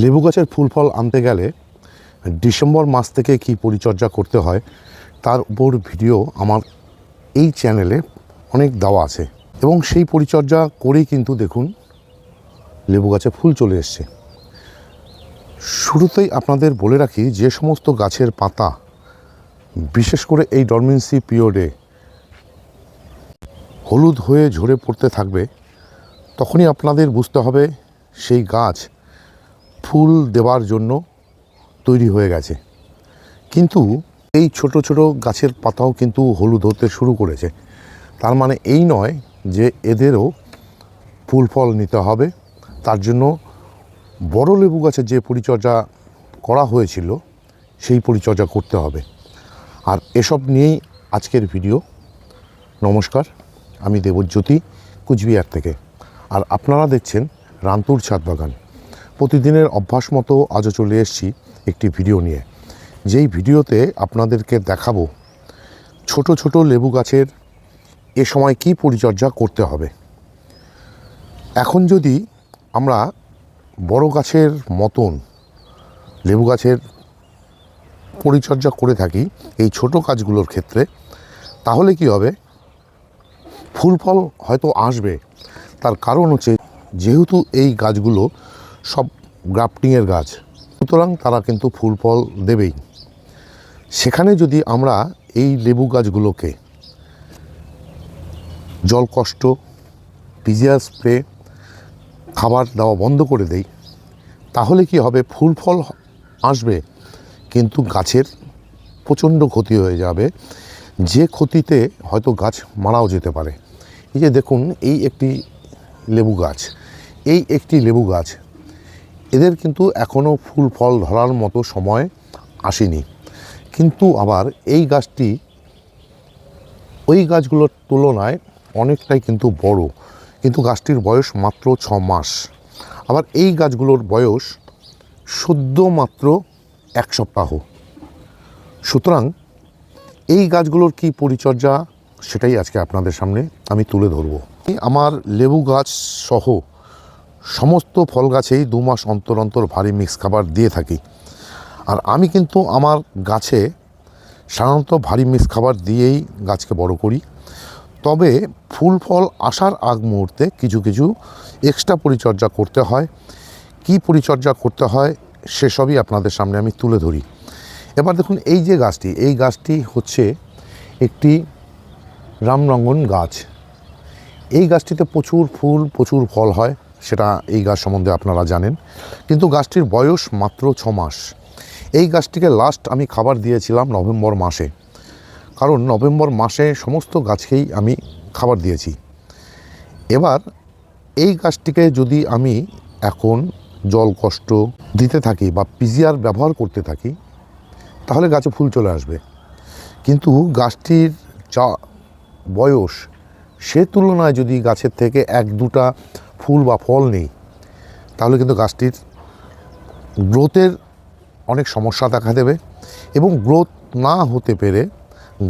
লেবু গাছের ফুল ফল আনতে গেলে ডিসেম্বর মাস থেকে কি পরিচর্যা করতে হয় তার উপর ভিডিও আমার এই চ্যানেলে অনেক দেওয়া আছে এবং সেই পরিচর্যা করেই কিন্তু দেখুন লেবু গাছে ফুল চলে এসছে। শুরুতেই আপনাদের বলে রাখি, যে সমস্ত গাছের পাতা বিশেষ করে এই ডরমেন্সি পিরিয়ডে হলুদ হয়ে ঝরে পড়তে থাকবে, তখনই আপনাদের বুঝতে হবে সেই গাছ ফুল দেওয়ার জন্য তৈরি হয়ে গেছে। কিন্তু এই ছোট ছোট গাছের পাতাও কিন্তু হলুদ হতে শুরু করেছে, তার মানে এই নয় যে এদেরও ফুল ফল নিতে হবে। তার জন্য বড় লেবু গাছের যে পরিচর্যা করা হয়েছিল সেই পরিচর্যা করতে হবে। আর এসব নিয়েই আজকের ভিডিও। নমস্কার, আমি দেবজ্যোতি, কুচবিহার থেকে, আর আপনারা দেখছেন রান্তুর ছাদ বাগান। প্রতিদিনের অভ্যাস মতো আজও চলে এসেছি একটি ভিডিও নিয়ে, যেই ভিডিওতে আপনাদেরকে দেখাবো ছোট ছোট লেবু গাছের এ সময় কি পরিচর্যা করতে হবে। এখন যদি আমরা বড় গাছের মতন লেবু গাছের পরিচর্যা করে থাকি এই ছোট গাছগুলোর ক্ষেত্রে, তাহলে কি হবে, ফুল ফল হয়তো আসবে। তার কারণ হচ্ছে যেহেতু এই গাছগুলো সব গ্রাফটিংয়ের গাছ, সুতরাং তারা কিন্তু ফুল ফল দেবেই। সেখানে যদি আমরা এই লেবু গাছগুলোকে জলকষ্ট, পিজিআর স্প্রে, খাবার দেওয়া বন্ধ করে দেই, তাহলে কি হবে, ফুল ফল আসবে কিন্তু গাছের প্রচণ্ড ক্ষতি হয়ে যাবে, যে ক্ষতিতে হয়তো গাছ মারাও যেতে পারে। এই যে দেখুন, এই একটি লেবু গাছ, এই একটি লেবু গাছ, এদের কিন্তু এখনও ফুল ফল ধরার মতো সময় আসেনি। কিন্তু আবার এই গাছটি ওই গাছগুলোর তুলনায় অনেকটাই কিন্তু বড়, কিন্তু গাছটির বয়স মাত্র 6 মাস। আবার এই গাছগুলোর বয়স সদ্য মাত্র 1 সপ্তাহ। সুতরাং এই গাছগুলোর কি পরিচর্যা সেটাই আজকে আপনাদের সামনে আমি তুলে ধরব। আমার লেবু গাছ সহ সমস্ত ফল গাছেই 2 মাস অন্তর অন্তর ভারী মিক্স খাবার দিয়ে থাকি। আর আমি কিন্তু আমার গাছে সাধারণত ভারী মিক্স খাবার দিয়েই গাছকে বড় করি। তবে ফুল ফল আসার আগ মুহূর্তে কিছু কিছু এক্সট্রা পরিচর্যা করতে হয়। কি পরিচর্যা করতে হয় সেসবই আপনাদের সামনে আমি তুলে ধরি। এবার দেখুন, এই যে গাছটি, এই গাছটি হচ্ছে একটি রামরঙ্গন গাছ। এই গাছটিতে প্রচুর ফুল, প্রচুর ফল হয়, সেটা এই গাছ সম্বন্ধে আপনারা জানেন। কিন্তু গাছটির বয়স মাত্র 6 মাস। এই গাছটিকে লাস্ট আমি খাবার দিয়েছিলাম নভেম্বর মাসে, কারণ নভেম্বর মাসে সমস্ত গাছকেই আমি খাবার দিয়েছি। এবার এই গাছটিকে যদি আমি এখন জল কষ্ট দিতে থাকি বা পিজিআর ব্যবহার করতে থাকি, তাহলে গাছে ফুল চলে আসবে। কিন্তু গাছটির যা বয়স, সে তুলনায় যদি গাছের থেকে 1-2টা ফুল বা ফল নেই, তাহলে কিন্তু গাছটির গ্রোথের অনেক সমস্যা দেখা দেবে এবং গ্রোথ না হতে পেরে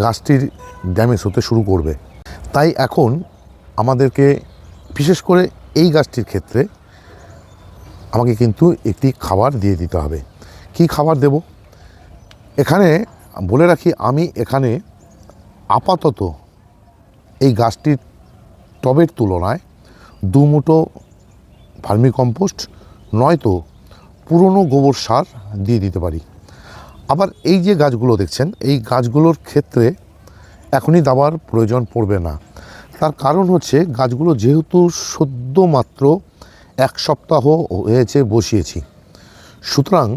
গাছটির ড্যামেজ হতে শুরু করবে। তাই এখন আমাদেরকে বিশেষ করে এই গাছটির ক্ষেত্রে আমাকে কিন্তু একটি খাবার দিয়ে দিতে হবে। কি খাবার দেব এখানে বলে রাখি, আমি এখানে আপাতত এই গাছটির টবের তুলনায় 2 মুঠো ভার্মি কম্পোস্ট নয়তো পুরনো গোবর সার দিয়ে দিতে পারি। আবার এই যে গাছগুলো দেখছেন, এই গাছগুলোর ক্ষেত্রে এখনই দেওয়ার প্রয়োজন পড়বে না। তার কারণ হচ্ছে গাছগুলো যেহেতু সদ্য মাত্র 1 সপ্তাহ হয়েছে বসিয়েছি, সুতরাং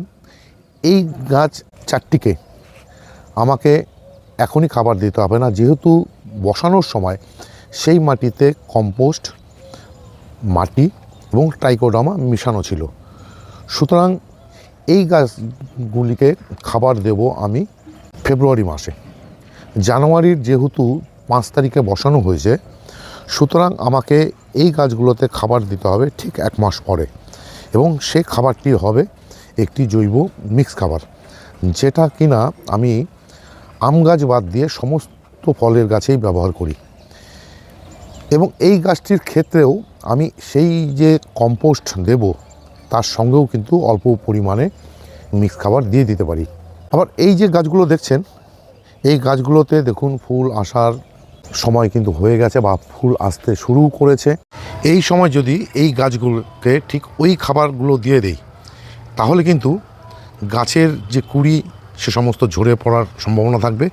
এই গাছ 4টিকে আমাকে এখনই খাবার দিতে হবে না, যেহেতু বসানোর সময় সেই মাটিতে কম্পোস্ট, মাটি এবং ট্রাইকোডার্মা মিশানো ছিল। সুতরাং এই গাছগুলিকে খাবার দেব আমি ফেব্রুয়ারি মাসে। জানুয়ারির যেহেতু 5 তারিখে বসানো হয়েছে, সুতরাং আমাকে এই গাছগুলোতে খাবার দিতে হবে ঠিক 1 মাস পরে, এবং সেই খাবারটি হবে একটি জৈব মিক্স খাবার, যেটা কিনা আমি আম গাছ বাদ দিয়ে সমস্ত ফলের গাছেই ব্যবহার করি। এবং এই গাছটির ক্ষেত্রেও আমি সেই যে কম্পোস্ট দেব তার সঙ্গেও কিন্তু অল্প পরিমাণে মিক্স খাবার দিয়ে দিতে পারি। আবার এই যে গাছগুলো দেখছেন, এই গাছগুলোতে দেখুন ফুল আসার সময় কিন্তু হয়ে গেছে বা ফুল আসতে শুরু করেছে। এই সময় যদি এই গাছগুলোকে ঠিক ওই খাবারগুলো দিয়ে দেই, তাহলে কিন্তু গাছের যে কুঁড়ি সে সমস্ত ঝরে পড়ার সম্ভাবনা থাকবে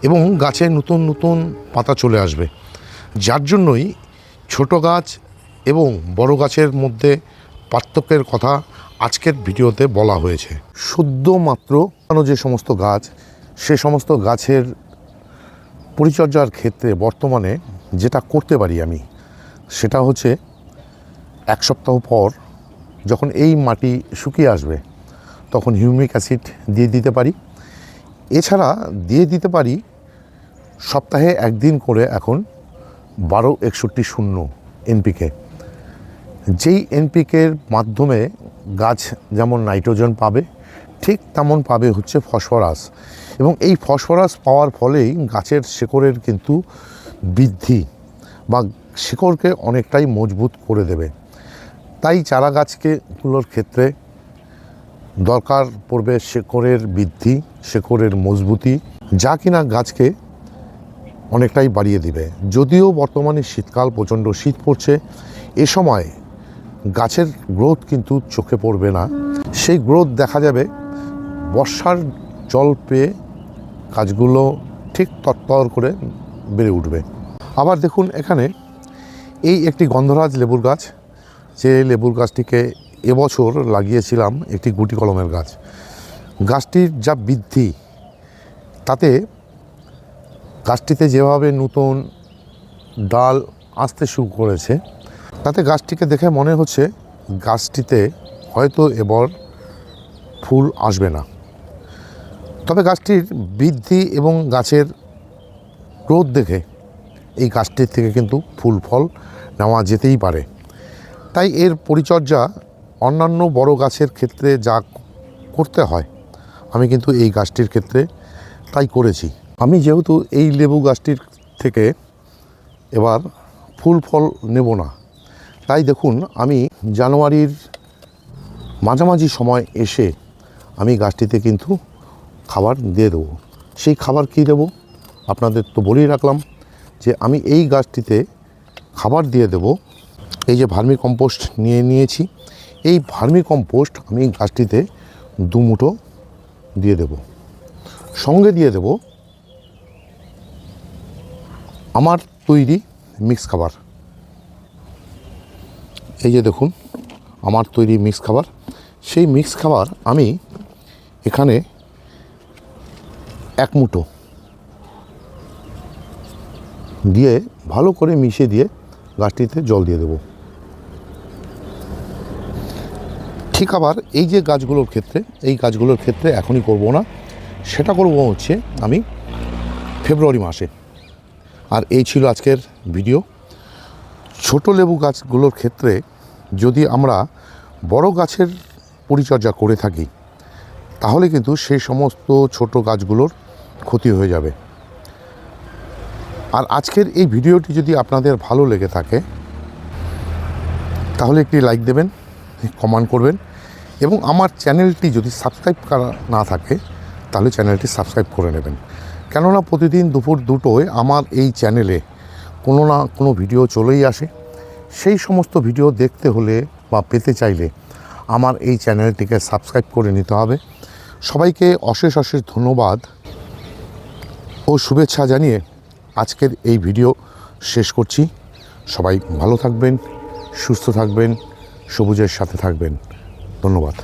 এবং গাছে নতুন নতুন পাতা চলে আসবে। যার জন্যই ছোট গাছ এবং বড় গাছের মধ্যে পার্থক্যের কথা আজকের ভিডিওতে বলা হয়েছে। শুধুমাত্র যে সমস্ত গাছ, সে সমস্ত গাছের পরিচর্যার ক্ষেত্রে বর্তমানে যেটা করতে পারি আমি, সেটা হচ্ছে 1 সপ্তাহ পর যখন এই মাটি শুকিয়ে আসবে তখন হিউমিক অ্যাসিড দিয়ে দিতে পারি। এছাড়া দিয়ে দিতে পারি সপ্তাহে 1 দিন করে এখন 12-61-0 এনপিকে। যেই এনপিকের মাধ্যমে গাছ যেমন নাইট্রোজেন পাবে, ঠিক তেমন পাবে হচ্ছে ফসফরাস, এবং এই ফসফরাস পাওয়ার ফলেই গাছের শিকড়ের কিন্তু বৃদ্ধি বা শিকড়কে অনেকটাই মজবুত করে দেবে। তাই চারা গাছগুলোর ক্ষেত্রে দরকার পড়বে শিকড়ের বৃদ্ধি, শিকড়ের মজবুতি, যা কিনা গাছকে অনেকটাই বাড়িয়ে দিবে। যদিও বর্তমানে শীতকাল, প্রচণ্ড শীত পড়ছে, এ সময় গাছের গ্রোথ কিন্তু চোখে পড়বে না। সেই গ্রোথ দেখা যাবে বর্ষার জল পেয়ে গাছগুলো ঠিক তরতর করে বেড়ে উঠবে। আবার দেখুন এখানে এই একটি গন্ধরাজ লেবুর গাছ, যে লেবুর গাছটিকে এবছর লাগিয়েছিলাম একটি গুটি কলমের গাছ। গাছটির যা বৃদ্ধি, তাতে গাছটিতে যেভাবে নতুন ডাল আসতে শুরু করেছে, তাতে গাছটিকে দেখে মনে হচ্ছে গাছটিতে হয়তো এবার ফুল আসবে না। তবে গাছটির বৃদ্ধি এবং গাছের গ্রোথ দেখে এই গাছটির থেকে কিন্তু ফুল ফল নেওয়া যেতেই পারে। তাই এর পরিচর্যা অন্যান্য বড় গাছের ক্ষেত্রে যা করতে হয়, আমি কিন্তু এই গাছটির ক্ষেত্রে তাই করেছি। আমি যেহেতু এই লেবু গাছটির থেকে এবার ফুল ফল নেব না, তাই দেখুন আমি জানুয়ারির মাঝামাঝি সময় এসে আমি গাছটিতে কিন্তু খাবার দিয়ে দেবো। সেই খাবার কী দেবো আপনাদের তো বলেই রাখলাম, যে আমি এই গাছটিতে খাবার দিয়ে দেব এই যে ভার্মি কম্পোস্ট নিয়ে নিয়েছি। এই ভার্মি কম্পোস্ট আমি গাছটিতে 2 মুঠো দিয়ে দেব। সঙ্গে দিয়ে দেব আমার তৈরি মিক্স খাবার। এই যে দেখুন আমার তৈরি মিক্স খাবার, সেই মিক্স খাবার আমি এখানে 1 মুঠো দিয়ে ভালো করে মিশিয়ে দিয়ে গাছটিতে জল দিয়ে দেব। ঠিক আবার এই যে গাছগুলোর ক্ষেত্রে, এই গাছগুলোর ক্ষেত্রে এখনই করব না, সেটা করব হচ্ছে আমি ফেব্রুয়ারি মাসে। আর এই ছিল আজকের ভিডিও। ছোট লেবু গাছগুলোর ক্ষেত্রে যদি আমরা বড় গাছের পরিচর্যা করে থাকি, তাহলে কিন্তু সেই সমস্ত ছোট গাছগুলোর ক্ষতি হয়ে যাবে। আর আজকের এই ভিডিওটি যদি আপনাদের ভালো লেগে থাকে, তাহলে একটি লাইক দেবেন, কমেন্ট করবেন, এবং আমার চ্যানেলটি যদি সাবস্ক্রাইব করা না থাকে তাহলে চ্যানেলটি সাবস্ক্রাইব করে নেবেন। কেননা প্রতিদিন দুপুর 2টোয় আমার এই চ্যানেলে কোনো না কোনো ভিডিও চলেই আসে। সেই সমস্ত ভিডিও দেখতে হলে বা পেতে চাইলে আমার এই চ্যানেলটিকে সাবস্ক্রাইব করে নিতে হবে। সবাইকে অশেষ অশেষ ধন্যবাদ ও শুভেচ্ছা জানিয়ে আজকের এই ভিডিও শেষ করছি। সবাই ভালো থাকবেন, সুস্থ থাকবেন, সবুজের সাথে থাকবেন। ধন্যবাদ।